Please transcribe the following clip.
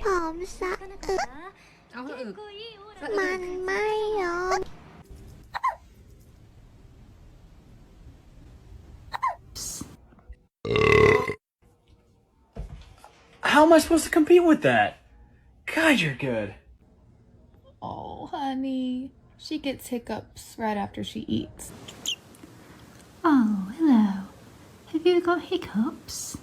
ผมสะอึก เอาเถอะอึก มันไม่ยอม How am I supposed to compete with that? God, you're good. Oh, honey. She gets hiccups right after she eats. Oh, hello. Have you got hiccups?